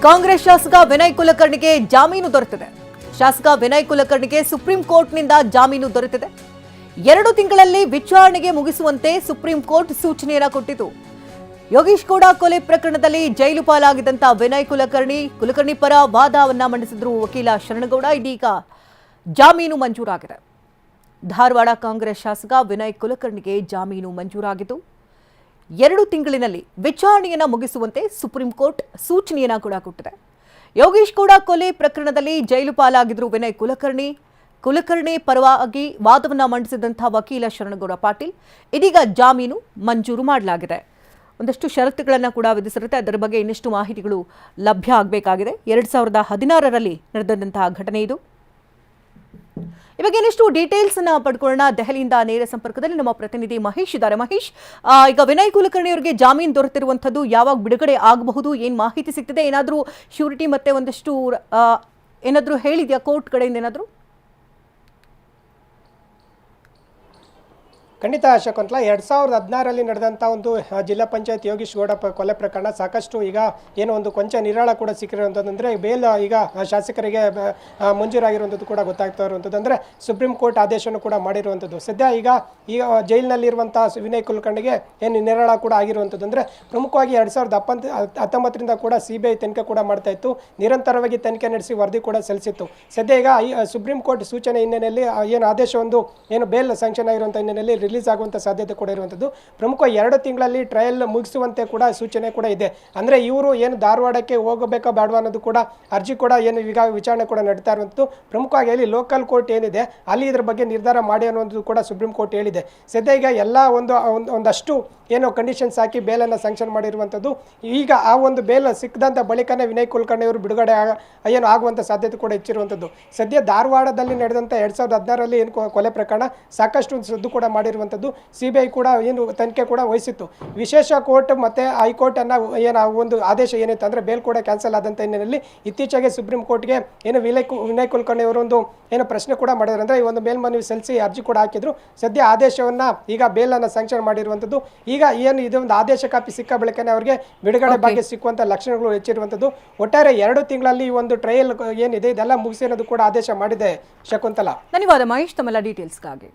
ಕಾಂಗ್ರೆಸ್ ಶಾಸಕ ವಿನಯ್ ಕುಲಕರ್ಣಿಗೆ ಜಾಮೀನು ದೊರೆತಿದೆ. ಶಾಸಕ ವಿನಯ್ ಕುಲಕರ್ಣಿಗೆ ಸುಪ್ರೀಂ ಕೋರ್ಟ್ನಿಂದ ಜಾಮೀನು ದೊರೆತಿದೆ. 2 ತಿಂಗಳಲ್ಲಿ ವಿಚಾರಣೆಗೆ ಮುಗಿಸುವಂತೆ ಸುಪ್ರೀಂ ಕೋರ್ಟ್ ಸೂಚನೆಯನ್ನು ಕೊಟ್ಟಿತು. ಯೋಗೀಶ್ ಗೌಡ ಕೊಲೆ ಪ್ರಕರಣದಲ್ಲಿ ಜೈಲು ಪಾಲಾಗಿದ್ದಂತ ವಿನಯ್ ಕುಲಕರ್ಣಿ ಪರ ವಾದವನ್ನ ಮಂಡಿಸಿದ್ರು ವಕೀಲ ಶರಣಗೌಡ. ಇದೀಗ ಜಾಮೀನು ಮಂಜೂರಾಗಿದೆ. ಧಾರವಾಡ ಕಾಂಗ್ರೆಸ್ ಶಾಸಕ ವಿನಯ್ ಕುಲಕರ್ಣಿಗೆ ಜಾಮೀನು ಮಂಜೂರಾಗಿದ್ದು 2 ತಿಂಗಳಿನಲ್ಲಿ ವಿಚಾರಣೆಯನ್ನ ಮುಗಿಸುವಂತೆ ಸುಪ್ರೀಂ ಕೋರ್ಟ್ ಸೂಚನೆಯನ್ನ ಕೂಡ ಕೊಟ್ಟಿದೆ. ಯೋಗೀಶ್ ಗೌಡ ಕೊಲೆ ಪ್ರಕರಣದಲ್ಲಿ ಜೈಲು ಪಾಲಾಗಿದ್ರು ವಿನಯ್ ಕುಲಕರ್ಣಿ ಪರವಾಗಿ ವಾದವನ್ನ ಮಂಡಿಸಿದಂತಹ ವಕೀಲ ಶರಣಗೌಡ ಪಾಟೀಲ್ ಇದೀಗ ಜಾಮೀನು ಮಂಜೂರು ಮಾಡಲಾಗಿದೆ. ಒಂದಷ್ಟು ಷರತ್ತುಗಳನ್ನು ಕೂಡ ವಿಧಿಸಿರುತ್ತೆ. ಅದರ ಬಗ್ಗೆ ಇನ್ನಷ್ಟು ಮಾಹಿತಿಗಳು ಲಭ್ಯ ಆಗಬೇಕಾಗಿದೆ. 2016ರಲ್ಲಿ ನಡೆದಂತಹ ಘಟನೆ ಇದು. ಇವಾಗ ಇನ್ನಷ್ಟು ಡೀಟೇಲ್ಸ್ ಅನ್ನ ಪಡ್ಕೊಳ್ಳೋಣ. ದೆಹಲಿಯಿಂದ ನೇರ ಸಂಪರ್ಕದಲ್ಲಿ ನಮ್ಮ ಪ್ರತಿನಿಧಿ ಮಹೇಶ್ ಇದ್ದಾರೆ. ಮಹೇಶ್, ಈಗ ವಿನಯ್ ಕುಲಕರ್ಣಿ ಅವರಿಗೆ ಜಾಮೀನು ದೊರೆತಿರುವಂತದ್ದು ಯಾವಾಗ ಬಿಡುಗಡೆ ಆಗಬಹುದು, ಏನ್ ಮಾಹಿತಿ ಸಿಗ್ತಿದೆ? ಏನಾದರೂ ಶ್ಯೂರಿಟಿ ಮತ್ತೆ ಒಂದಷ್ಟು ಏನಾದರೂ ಹೇಳಿದ್ಯಾ ಕೋರ್ಟ್ ಕಡೆಯಿಂದ ಏನಾದರೂ? ಖಂಡಿತ ಶಕುಂತಲಾ, 2016ರಲ್ಲಿ ನಡೆದಂಥ ಒಂದು ಜಿಲ್ಲಾ ಪಂಚಾಯತ್ ಯೋಗೀಶ್ ಗೌಡ ಕೊಲೆ ಪ್ರಕರಣ ಸಾಕಷ್ಟು ಈಗ ಏನೋ ಒಂದು ಕೊಂಚ ನಿರಾಳ ಕೂಡ ಸಿಕ್ಕಿರುವಂಥದ್ದು. ಅಂದರೆ ಬೇಲ್ ಈಗ ಶಾಸಕರಿಗೆ ಮಂಜೂರಾಗಿರುವಂಥದ್ದು ಕೂಡ ಗೊತ್ತಾಗ್ತಾ ಇರುವಂಥದ್ದು. ಅಂದರೆ ಸುಪ್ರೀಂ ಕೋರ್ಟ್ ಆದೇಶವನ್ನು ಕೂಡ ಮಾಡಿರುವಂಥದ್ದು. ಸದ್ಯ ಈಗ ಜೈಲಿನಲ್ಲಿರುವಂಥ ವಿನಯ್ ಕುಲಕರ್ಣಿಗೆ ಏನು ನಿರಾಳ ಕೂಡ ಆಗಿರುವಂಥದ್ದು. ಅಂದರೆ ಪ್ರಮುಖವಾಗಿ 2019ರಿಂದ ಕೂಡ CBI ತನಿಖೆ ಕೂಡ ಮಾಡ್ತಾ ಇತ್ತು. ನಿರಂತರವಾಗಿ ತನಿಖೆ ನಡೆಸಿ ವರದಿ ಕೂಡ ಸಲ್ಲಿಸಿತ್ತು. ಸದ್ಯ ಈಗ ಸುಪ್ರೀಂ ಕೋರ್ಟ್ ಸೂಚನೆ ಹಿನ್ನೆಲೆಯಲ್ಲಿ ಏನು ಆದೇಶವೊಂದು ಏನು ಬೇಲ್ ಸ್ಯಾಂಕ್ಷನ್ ಆಗಿರುವಂಥ ಹಿನ್ನೆಲೆಯಲ್ಲಿ ರಿಲೀಸ್ ಆಗುವಂಥ ಸಾಧ್ಯತೆ ಕೂಡ ಇರುವಂಥದ್ದು. ಪ್ರಮುಖ 2 ತಿಂಗಳಲ್ಲಿ ಟ್ರಯಲ್ ಮುಗಿಸುವಂತೆ ಕೂಡ ಸೂಚನೆ ಕೂಡ ಇದೆ. ಅಂದರೆ ಇವರು ಏನು ಧಾರವಾಡಕ್ಕೆ ಹೋಗಬೇಕಾ ಬೇಡವಾ ಅನ್ನೋದು ಕೂಡ ಅರ್ಜಿ ಕೂಡ ಏನು ಈಗ ವಿಚಾರಣೆ ಕೂಡ ನಡೀತಾ ಇರುವಂಥದ್ದು. ಪ್ರಮುಖವಾಗಿ ಅಲ್ಲಿ ಲೋಕಲ್ ಕೋರ್ಟ್ ಏನಿದೆ ಅಲ್ಲಿ ಇದ್ರ ಬಗ್ಗೆ ನಿರ್ಧಾರ ಮಾಡಿ ಅನ್ನೋದು ಕೂಡ ಸುಪ್ರೀಂ ಕೋರ್ಟ್ ಹೇಳಿದೆ. ಸದ್ಯ ಈಗ ಎಲ್ಲ ಒಂದಷ್ಟು ಏನೋ ಕಂಡೀಷನ್ಸ್ ಹಾಕಿ ಬೇಲನ್ನು ಸ್ಯಾಂಕ್ಷನ್ ಮಾಡಿರುವಂಥದ್ದು. ಈಗ ಆ ಒಂದು ಬೇಲ್ ಸಿಕ್ಕದಂಥ ಬಳಿಕನೇ ವಿನಯ್ ಕುಲಕರ್ಣಿ ಅವರು ಬಿಡುಗಡೆ ಏನು ಆಗುವಂಥ ಸಾಧ್ಯತೆ ಕೂಡ ಹೆಚ್ಚಿರುವಂಥದ್ದು. ಸದ್ಯ ಧಾರವಾಡದಲ್ಲಿ ನಡೆದಂಥ 2016ರಲ್ಲಿ ಏನು ಕೊಲೆ ಪ್ರಕರಣ ಸಾಕಷ್ಟು ಸದ್ದು ಕೂಡ ಮಾಡಿರುವಂಥದ್ದು. CBI ಕೂಡ ಏನು ತನಿಖೆ ಕೂಡ ವಹಿಸಿತ್ತು. ವಿಶೇಷ ಕೋರ್ಟ್ ಮತ್ತು ಹೈಕೋರ್ಟ್ ಅನ್ನ ಏನು ಒಂದು ಆದೇಶ ಏನಿತ್ತು ಅಂದರೆ ಬೇಲ್ ಕೂಡ ಕ್ಯಾನ್ಸಲ್ ಆದಂಥ ಹಿನ್ನೆಲೆಯಲ್ಲಿ ಇತ್ತೀಚೆಗೆ ಸುಪ್ರೀಂ ಕೋರ್ಟ್ಗೆ ಏನು ವಿನಯ್ ಕುಲಕರ್ಣಿ ಅವರೊಂದು ಏನು ಪ್ರಶ್ನೆ ಕೂಡ ಮಾಡಿದ್ರು. ಅಂದರೆ ಈ ಒಂದು ಮೇಲ್ಮನವಿ ಸಲ್ಲಿಸಿ ಅರ್ಜಿ ಕೂಡ ಹಾಕಿದ್ರು. ಸದ್ಯ ಆದೇಶವನ್ನು ಈಗ ಬೇಲನ್ನು ಸ್ಯಾಂಕ್ಷನ್ ಮಾಡಿರುವಂಥದ್ದು. ಈಗ ಏನು ಇದೊಂದು ಆದೇಶ ಕಾಪಿ ಸಿಕ್ಕ ಬಳಿಕನೇ ಅವರಿಗೆ ಬಿಡುಗಡೆ ಬಗ್ಗೆ ಸಿಕ್ಕುವಂಥ ಲಕ್ಷಣಗಳು ಹೆಚ್ಚಿರುವಂಥದ್ದು. ಒಟ್ಟಾರೆ 2 ತಿಂಗಳಲ್ಲಿ ಈ ಒಂದು ಟ್ರಯಲ್ ಏನಿದೆ ಇದೆಲ್ಲ ಮುಗಿಸಿ ಅನ್ನೋದು ಕೂಡ ಆದೇಶ ಮಾಡಿದೆ. ಶಕುಂತಲಾ, ಧನ್ಯವಾದ ಮಹೇಶ್ ತಮ್ಮೆಲ್ಲ ಡೀಟೇಲ್ಸ್ಗಾಗಿ.